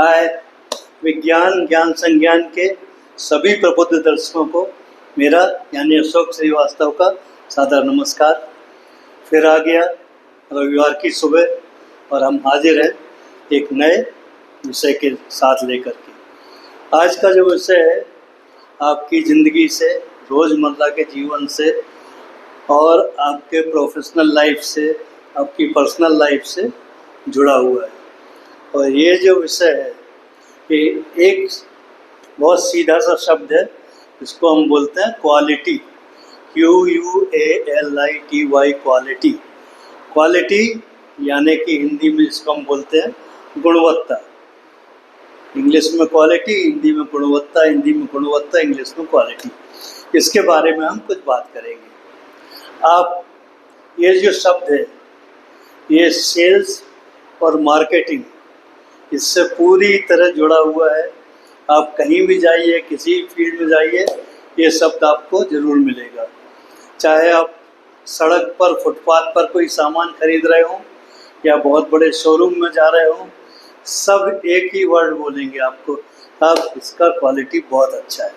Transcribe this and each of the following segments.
हाय विज्ञान ज्ञान संज्ञान के सभी प्रबुद्ध दर्शकों को मेरा यानी अशोक श्रीवास्तव का सादर नमस्कार। फिर आ गया रविवार की सुबह और हम हाजिर हैं एक नए विषय के साथ लेकर के। आज का जो विषय है आपकी ज़िंदगी से, रोज़मर्रा के जीवन से और आपके प्रोफेशनल लाइफ से, आपकी पर्सनल लाइफ से जुड़ा हुआ है। और ये जो विषय है कि एक बहुत सीधा सा शब्द है, इसको हम बोलते हैं क्वालिटी। QUALITY quality. क्वालिटी यानी कि हिंदी में इसको हम बोलते हैं गुणवत्ता। इंग्लिश में क्वालिटी, हिंदी में गुणवत्ता, हिंदी में गुणवत्ता, इंग्लिश में क्वालिटी। इसके बारे में हम कुछ बात करेंगे। आप ये जो शब्द है ये सेल्स और मार्केटिंग इससे पूरी तरह जुड़ा हुआ है। आप कहीं भी जाइए, किसी फील्ड में जाइए, ये शब्द आपको ज़रूर मिलेगा। चाहे आप सड़क पर, फुटपाथ पर कोई सामान खरीद रहे हो या बहुत बड़े शोरूम में जा रहे हो, सब एक ही वर्ड बोलेंगे आपको, आप इसका क्वालिटी बहुत अच्छा है।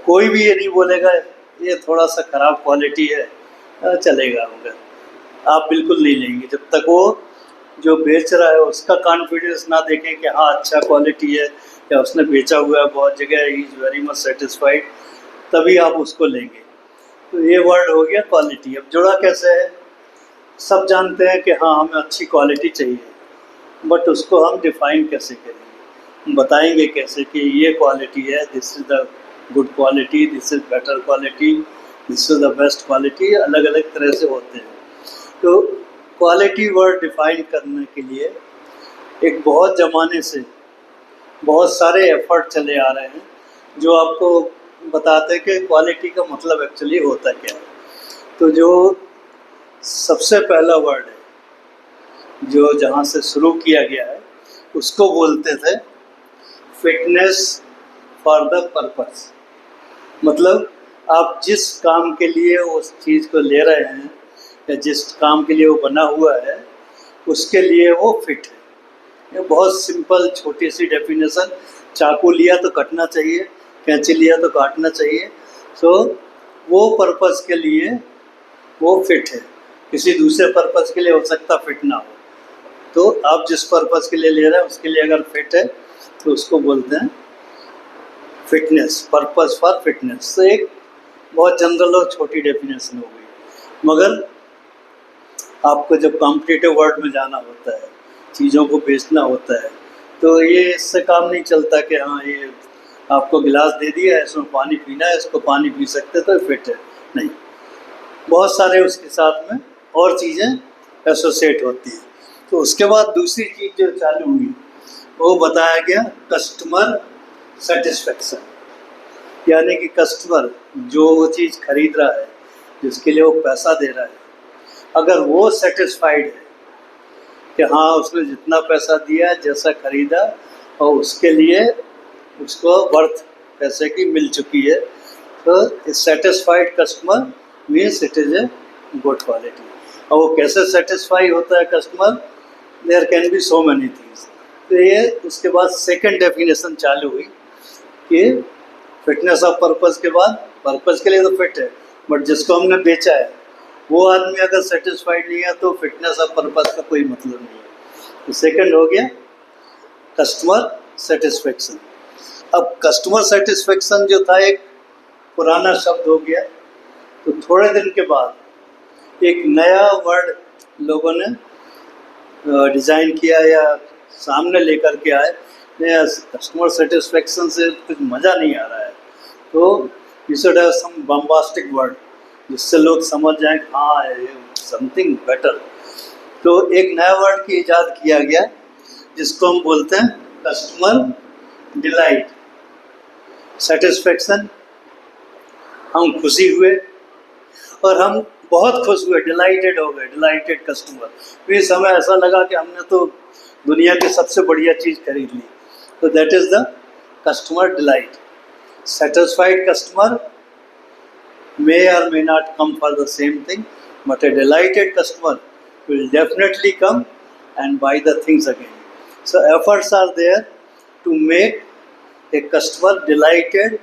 कोई भी ये नहीं बोलेगा ये थोड़ा सा ख़राब क्वालिटी है, चलेगा, मगर आप बिल्कुल नहीं लेंगे जब तक वो जो बेच रहा है उसका कॉन्फिडेंस ना देखें कि हाँ अच्छा क्वालिटी है या उसने बेचा हुआ है बहुत जगह, he is very much satisfied, तभी आप उसको लेंगे। तो ये वर्ड हो गया क्वालिटी। अब जुड़ा कैसे है? सब जानते हैं कि हाँ हमें अच्छी क्वालिटी चाहिए, बट उसको हम डिफ़ाइन कैसे करेंगे, हम बताएंगे कैसे कि ये क्वालिटी है, this is the good quality, this is better quality, this is the best quality. अलग अलग तरह से होते हैं। तो क्वालिटी वर्ड डिफ़ाइन करने के लिए एक बहुत ज़माने से बहुत सारे एफर्ट चले आ रहे हैं जो आपको बताते हैं कि क्वालिटी का मतलब एक्चुअली होता क्या है। तो जो सबसे पहला वर्ड है जो जहाँ से शुरू किया गया है उसको बोलते थे फिटनेस फॉर द पर्पस। मतलब आप जिस काम के लिए उस चीज़ को ले रहे हैं या जिस काम के लिए वो बना हुआ है उसके लिए वो फिट है। ये बहुत सिंपल छोटी सी डेफिनेशन। चाकू लिया तो कटना चाहिए, कैंची लिया तो काटना चाहिए। सो वो पर्पस के लिए वो फिट है। किसी दूसरे पर्पस के लिए हो सकता फिट ना हो। तो आप जिस पर्पस के लिए ले रहे हैं उसके लिए अगर फिट है तो उसको बोलते हैं फिटनेस, पर्पस फॉर फिटनेस। तो एक बहुत जनरल और छोटी डेफिनेशन हो गई। मगर आपको जब कॉम्पिटिटिव वर्ल्ड में जाना होता है, चीज़ों को बेचना होता है, तो ये इससे काम नहीं चलता कि हाँ ये आपको गिलास दे दिया है, इसमें पानी पीना है, इसको पानी पी सकते तो फिट है, नहीं। बहुत सारे उसके साथ में और चीज़ें एसोसिएट होती हैं। तो उसके बाद दूसरी चीज़ जो चालू हुई वो बताया गया कस्टमर सेटिस्फेक्शन। यानी कि कस्टमर जो वो चीज़ खरीद रहा है, जिसके लिए वो पैसा दे रहा है, अगर वो सेटिस्फाइड है कि हाँ उसने जितना पैसा दिया, जैसा खरीदा और उसके लिए उसको वर्थ पैसे की मिल चुकी है, तो satisfied customer means it is a good quality. और वो कैसे सेटिस्फाई होता है customer? There can be so many things. तो ये उसके बाद सेकंड डेफिनेशन चालू हुई कि फिटनेस ऑफ पर्पस के बाद पर्पस के लिए तो फिट है, बट जिसको हमने बेचा है वो आदमी अगर सेटिस्फाइड नहीं है तो फिटनेस और पर्पस का कोई मतलब नहीं है। तो सेकंड हो गया कस्टमर सेटिस्फेक्शन। अब कस्टमर सेटिस्फेक्शन जो था एक पुराना शब्द हो गया, तो थोड़े दिन के बाद एक नया वर्ड लोगों ने डिज़ाइन किया या सामने लेकर के आए। कस्टमर सेटिस्फेक्शन से कुछ मज़ा नहीं आ रहा है, तो you should have some bombastic word जिससे लोग समझ जाएं हाँ समथिंग बेटर। तो एक नया वर्ड की इजाद किया गया जिसको हम बोलते हैं कस्टमर डिलाइट। सेटिस्फेक्शन, हम खुशी हुए और हम बहुत खुश हुए, डिलाइटेड हो गए, डिलाइटेड कस्टमर। फिर समय ऐसा लगा कि हमने तो दुनिया की सबसे बढ़िया चीज़ खरीद ली। तो that is the customer delight. Satisfied customer may or may not come for the same thing, but a delighted customer will definitely come and buy the things again. So efforts are there to make a customer delighted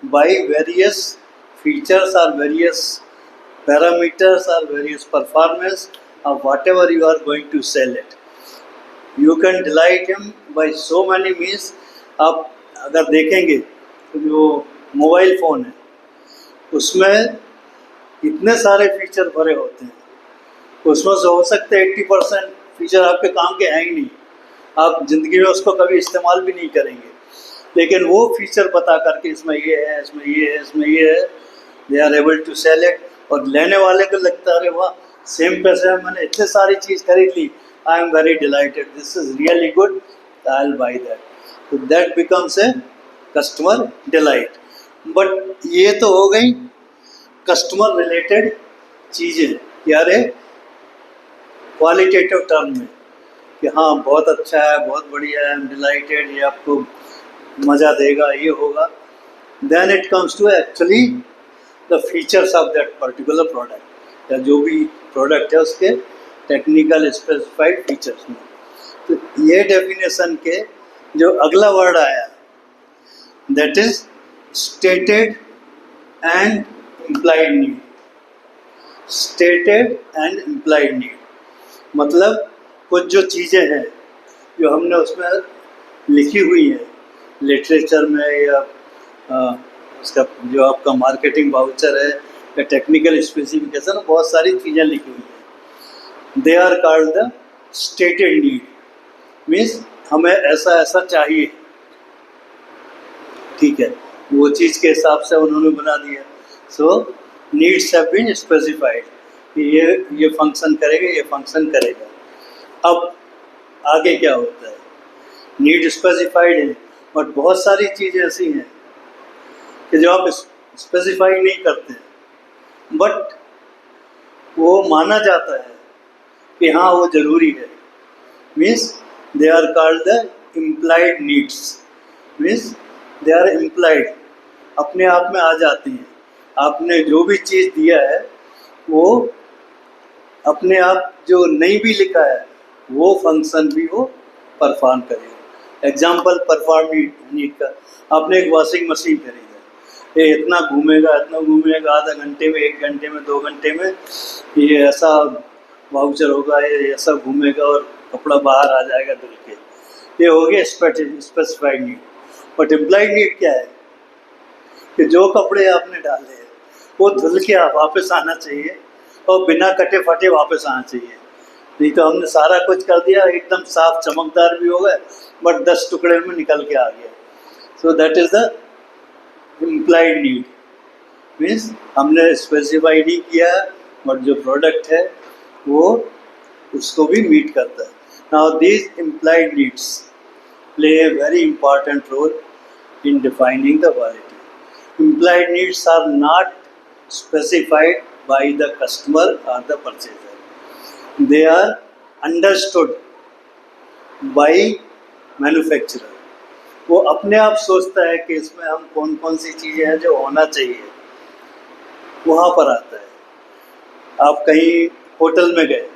by various features or various parameters or various performance of whatever you are going to sell it. You can delight him by so many means. आप अगर देखेंगे तो जो mobile phone है उसमें इतने सारे feature भरे होते हैं, उसमें से हो सकते हैं 80% फीचर आपके काम के हैं ही नहीं, आप ज़िंदगी में उसको कभी इस्तेमाल भी नहीं करेंगे, लेकिन वो फीचर बता करके इसमें ये है, इसमें ये है, इसमें ये है, they are able to sell it. और लेने वाले को लगता है अरे वाह, सेम पैसे में मैंने इतने सारी चीज़ खरीद ली, I am very delighted, this is really good, I will buy that. तो that becomes a customer delight. But ये तो हो गई कस्टमर रिलेटेड चीज़ें, यार क्वालिटेटिव टर्म में कि हाँ बहुत अच्छा है, बहुत बढ़िया है, आई एम डिलाइटेड, ये आपको मज़ा देगा, ये होगा। Then it comes to actually the features of that particular product, या जो भी प्रोडक्ट है उसके टेक्निकल स्पेसिफाइड फीचर्स में। तो ये डेफिनेशन के जो अगला वर्ड आया that is stated and implied need. Stated and implied need मतलब कुछ जो चीज़ें हैं जो हमने उसमें लिखी हुई हैं लिटरेचर में, या उसका जो आपका मार्केटिंग वाउचर है या टेक्निकल स्पेसिफिकेशन, बहुत सारी चीज़ें लिखी हुई हैं। They are called the stated need, means हमें ऐसा ऐसा चाहिए, ठीक है, वो चीज़ के हिसाब से उन्होंने बना दिया। सो नीड्स हैव बीन स्पेसिफाइड कि ये फंक्शन करेगा, ये फंक्शन करेगा। अब आगे क्या होता है, नीड स्पेसिफाइड है, बट बहुत सारी चीज़ें ऐसी हैं कि जो आप स्पेसिफाई नहीं करते हैं बट वो माना जाता है कि हाँ वो ज़रूरी है। Means they are called the implied needs, means they are implied, अपने आप में आ जाती हैं। आपने जो भी चीज़ दिया है वो अपने आप जो नहीं भी लिखा है वो फंक्शन भी वो परफॉर्म करेगा। एग्जाम्पल परफॉर्म नीड का, आपने एक वॉशिंग मशीन खरीदा, ये इतना घूमेगा, आधा घंटे में, 1 घंटे में, 2 घंटे में ये ऐसा वाउचर होगा, ये ऐसा घूमेगा और कपड़ा बाहर आ जाएगा धुल के। ये हो गया specified need. But implied need क्या है कि जो कपड़े आपने डाले हैं वो धुल के वापस आना चाहिए और बिना कटे फटे वापस आना चाहिए। नहीं तो हमने सारा कुछ कर दिया, एकदम साफ चमकदार भी हो गए बट 10 टुकड़े में निकल के आ गया। So that is the implied need, means हमने स्पेसिफाई नहीं किया बट जो प्रोडक्ट है वो उसको भी मीट करता है। Now these implied needs play a very important role in defining the quality. Implied needs are not specified by the customer or the purchaser. They are understood by manufacturer. वो अपने आप सोचता है कि इसमें हम कौन कौन सी चीज़ें हैं जो होना चाहिए, वहाँ पर आता है। आप कहीं होटल में गए,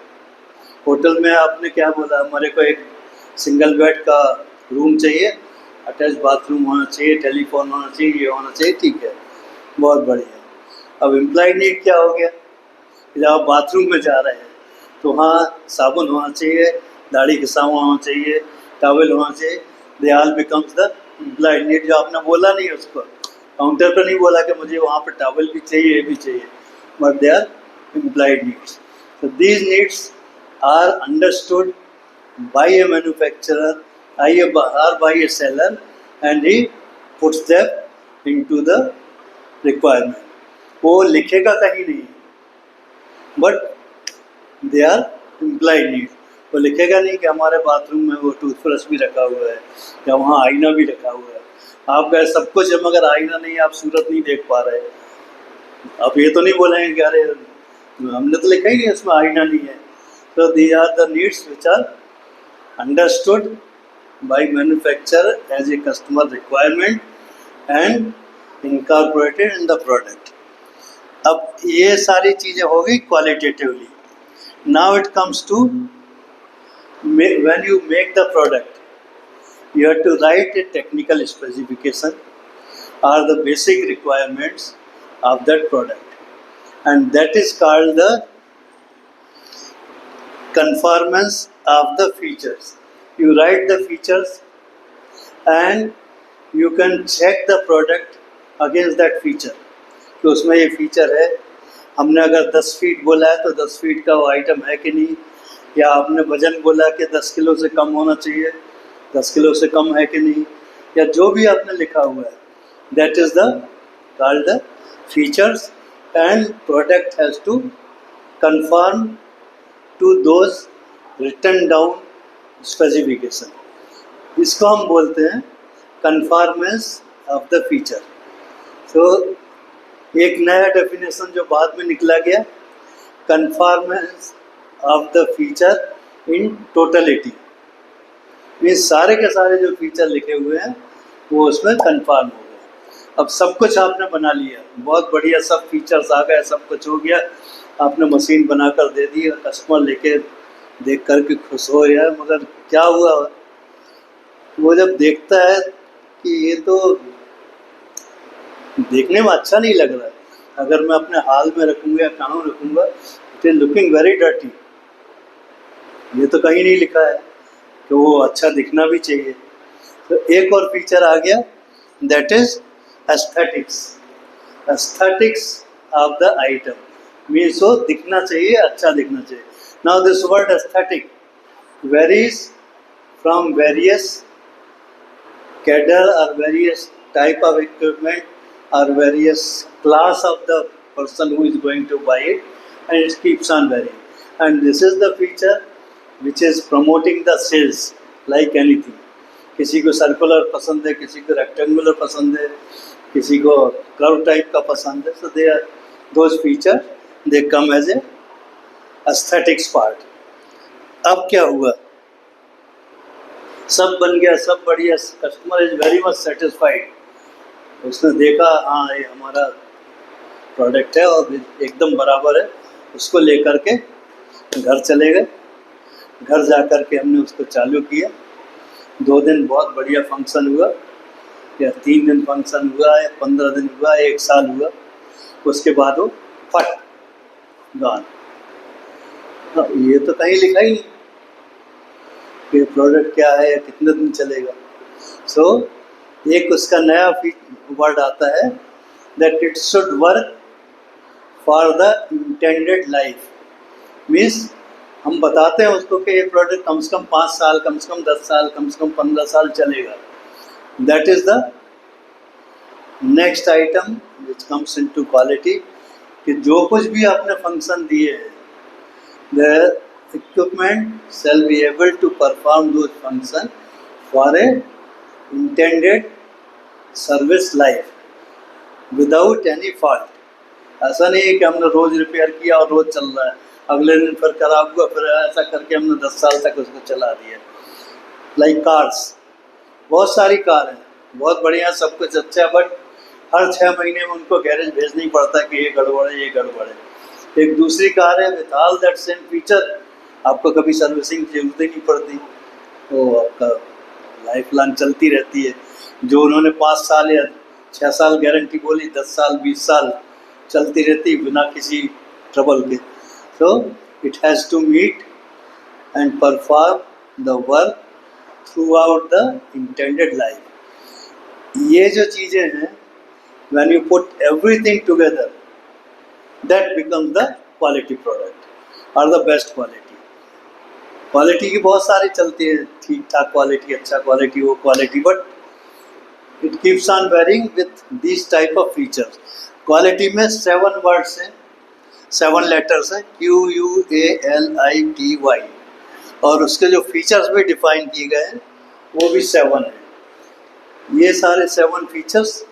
होटल में आपने क्या बोला, हमारे को एक सिंगल बेड का रूम चाहिए, अटैच बाथरूम होना चाहिए, टेलीफोन होना चाहिए, ये होना चाहिए, ठीक है, बहुत बढ़िया। अब इम्प्लाइड नीड क्या हो गया, जब आप बाथरूम में जा रहे हैं तो वहाँ साबुन होना चाहिए, दाढ़ी का साबुन होना चाहिए, टॉवल होना चाहिए। They all becomes the implied need. जो आपने बोला नहीं उसको, काउंटर पर नहीं बोला कि मुझे वहाँ पर टॉवल भी चाहिए, ये भी चाहिए, but they are implied needs. So these needs are understood by a manufacturer or by a seller, and he puts them into the requirement. वो लिखेगा कहीं नहीं, but they are implied need. वो लिखेगा नहीं कि हमारे बाथरूम में वो टूथब्रश भी रखा हुआ है या वहाँ आईना भी रखा हुआ है। आपका सब कुछ है मगर आईना नहीं, आप सूरत नहीं देख पा रहे। आप ये तो नहीं बोलेंगे कि अरे हमने तो लिखा ही नहीं उसमें आईना नहीं है। तो these are the needs which are understood by manufacturer as a customer requirement and incorporated in the product. अब ये सारी चीज़ें हो गई qualitatively. Now it comes to when you make the product, You have to write a technical specification or the basic requirements of that product, and that is called the conformance of the features. You write the features and you can check the product against that feature कि उसमें ये feature है. हमने अगर 10 feet बोला है तो 10 feet का वो आइटम है कि नहीं, या आपने वजन बोला कि 10 किलो से कम होना चाहिए, 10 किलो से कम है कि नहीं, या जो भी आपने लिखा हुआ है, that is the called the features, and product has to confirm to those written down specification. इसको हम बोलते हैं कन्फॉर्मेंस ऑफ द फीचर. तो एक नया डेफिनेशन जो बाद में निकला गया, conformance of the feature in totality. ये सारे के सारे जो फीचर लिखे हुए हैं वो उसमें कन्फर्म हो गए. अब सब कुछ आपने बना लिया, बहुत बढ़िया, सब फीचर्स आ गए, सब कुछ हो गया, आपने मशीन बनाकर दे दी और कस्टमर लेके देख कर के खुश हो गया. मगर क्या हुआ, वो जब देखता है कि ये तो देखने में अच्छा नहीं लग रहा है, अगर मैं अपने हाल में रखूँगा या कहाँ रखूँगा, it is looking very dirty. ये तो कहीं नहीं लिखा है कि वो अच्छा दिखना भी चाहिए. तो एक और फीचर आ गया, that is aesthetics. Aesthetics of the item means वो दिखना चाहिए, अच्छा दिखना चाहिए. Now this word aesthetic varies from various cadre or various type of equipment or various class of the person who is going to buy it, and it keeps on varying. And this is the feature which is promoting the sales like anything. किसी को circular पसंद है, किसी को rectangular पसंद है, किसी को कर्व टाइप का पसंद है. So they are those features, they come as a aesthetics part. अब क्या हुआ, सब बन गया, सब बढ़िया, customer is very much satisfied. उसने देखा हाँ ये हमारा प्रोडक्ट है और एकदम बराबर है, उसको लेकर के घर चले गए. घर जा कर के हमने उसको चालू किया. 2 दिन बहुत बढ़िया फंक्शन हुआ, या 3 दिन फंक्शन हुआ, या 15 दिन हुआ, 1 साल हुआ. उसके बाद वो फट गॉन. ये तो कहीं लिखा ही नहीं कि प्रोडक्ट क्या है या कितने दिन चलेगा. सो एक उसका नया वर्ड आता है, that it should work for the intended life. Means हम बताते हैं उसको कि ये प्रोडक्ट कम से कम 5 साल, कम से कम 10 साल, कम से कम 15 साल चलेगा. That is the next item which comes into quality, कि जो कुछ भी आपने फंक्शन दिए हैं, the equipment shall be able to perform those functions for a intended service life without any fault. ऐसा नहीं है कि हमने रोज रिपेयर किया और रोज चल रहा है, अगले दिन फिर खराब हुआ, फिर ऐसा करके हमने 10 साल तक उसको चला दिया. लाइक कार्स, बहुत सारी कार हैं, बहुत बढ़िया, सब कुछ अच्छा है, बट हर 6 महीने में उनको गैरेज भेजना ही पड़ता है कि ये गड़बड़ है, ये गड़बड़ है. एक दूसरी कार है with all that same feature, आपको कभी सर्विसिंग की जरूरत ही नहीं पड़ती, तो आपका लाइफ लॉन्ग चलती रहती है. जो उन्होंने 5 साल या 6 साल गारंटी बोली, 10 साल 20 साल चलती रहती बिना किसी ट्रबल के. So it has to meet and perform the work throughout the intended life. ये जो चीज़ें हैं, when you put everything together, that becomes the quality product और द बेस्ट क्वालिटी. क्वालिटी की बहुत सारी चलती है, ठीक ठाक क्वालिटी, अच्छा क्वालिटी, वो quality, but it keeps on varying with this type of features. Quality में 7 वर्ड्स हैं, 7 लेटर्स हैं, QUALITY, और उसके जो फीचर्स भी डिफाइन किए गए हैं वो भी 7 हैं. ये सारे 7 फीचर्स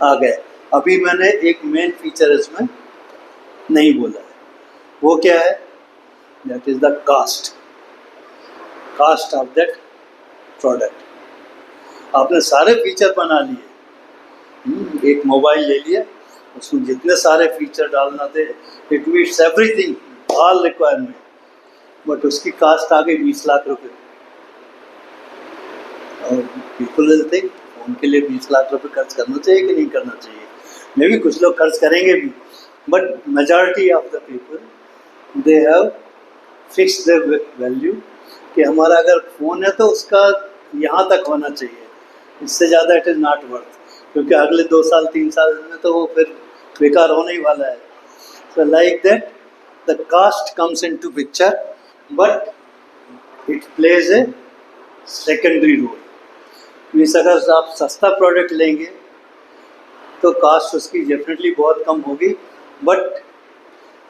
आ गए. अभी मैंने एक मेन फीचर इसमें नहीं बोला है, वो क्या है, that is the cost. Cost of that product. आपने सारे फीचर बना लिए, एक मोबाइल ले लिया, उसमें जितने सारे फीचर डालना थे, it meets everything, all requirement, but उसकी कास्ट आ गई 20 लाख रुपए. और पीपल विल थिंक फ़ोन के लिए 20 लाख रुपए खर्च करना चाहिए कि नहीं करना चाहिए। मे भी कुछ लोग खर्च करेंगे भी, but majority of the people they have fix the value कि हमारा अगर फ़ोन है तो उसका यहाँ तक होना चाहिए, इससे ज़्यादा इट इज़ नॉट वर्थ, क्योंकि अगले 2 साल 3 साल में तो वो फिर बेकार होने ही वाला है। So like that the cost comes into picture, but it plays a secondary role. Means अगर आप सस्ता प्रोडक्ट लेंगे तो कास्ट उसकी डेफिनेटली बहुत कम होगी, बट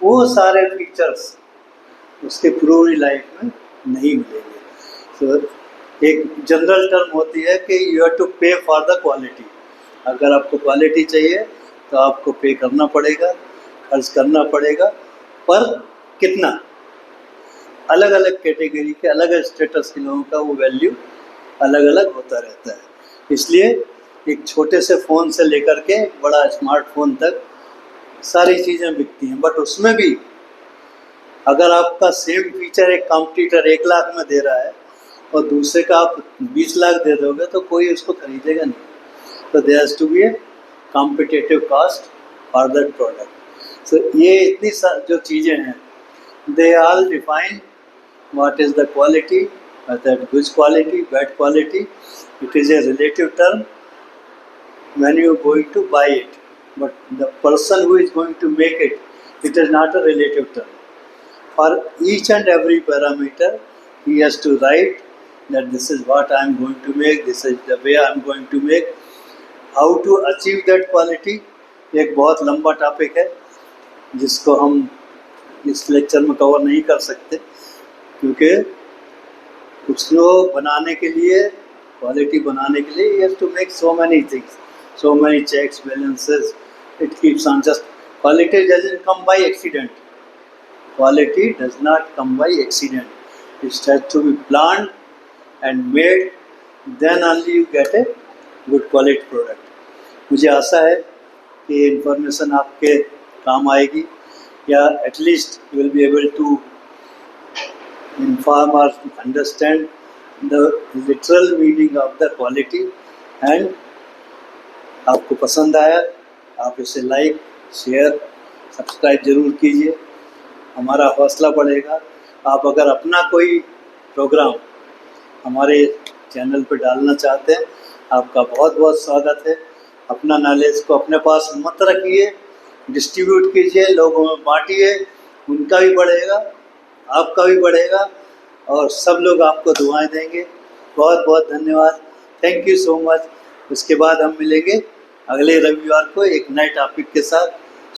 वो सारे फीचर्स उसके पूरी लाइफ में नहीं मिलेंगे। सो एक जनरल टर्म होती है कि यू हैव टू पे फॉर द क्वालिटी। अगर आपको क्वालिटी चाहिए तो आपको पे करना पड़ेगा, खर्च करना पड़ेगा, पर कितना? अलग अलग कैटेगरी के अलग अलग स्टेटस के लोगों का वो वैल्यू अलग अलग होता रहता है। इसलिए एक छोटे से फ़ोन से लेकर के बड़ा स्मार्टफोन तक सारी चीज़ें बिकती हैं, बट उसमें भी अगर आपका सेम फीचर एक कॉम्पिटिटर 1 लाख में दे रहा है और दूसरे का आप 20 लाख दे दोगे तो कोई उसको खरीदेगा नहीं। तो there has to be a competitive cost for that product. So ये इतनी जो चीज़ें हैं, they all define what is the quality, that good quality, bad quality. It is a relative term when you are going to buy it, but the person who is going to make it, it is not a relative term. For each and every parameter he has to write that this is what I am going to make, this is the way I am going to make, how to achieve that quality। एक बहुत लंबा topic है जिसको हम इस lecture में cover नहीं कर सकते, क्योंकि उसको बनाने के लिए, क्वालिटी बनाने के लिए, you have to make so many things, so many checks, balances, it keeps on just, quality doesn't come by accident. Quality does not come by accident. It has to be planned and made, then only you get a good quality product. मुझे आशा है कि ये information आपके काम आएगी, या at least you will be able to inform or understand the literal meaning of the quality। and आपको पसंद आया, आप इसे लाइक, शेयर, सब्सक्राइब ज़रूर कीजिए, हमारा हौसला बढ़ेगा। आप अगर अपना कोई प्रोग्राम हमारे चैनल पर डालना चाहते हैं, आपका बहुत बहुत स्वागत है। अपना नॉलेज को अपने पास मत रखिए, डिस्ट्रीब्यूट कीजिए, लोगों में बांटिए, उनका भी बढ़ेगा, आपका भी बढ़ेगा, और सब लोग आपको दुआएं देंगे। बहुत बहुत धन्यवाद, थैंक यू सो मच। उसके बाद हम मिलेंगे अगले रविवार को एक नए टॉपिक के साथ।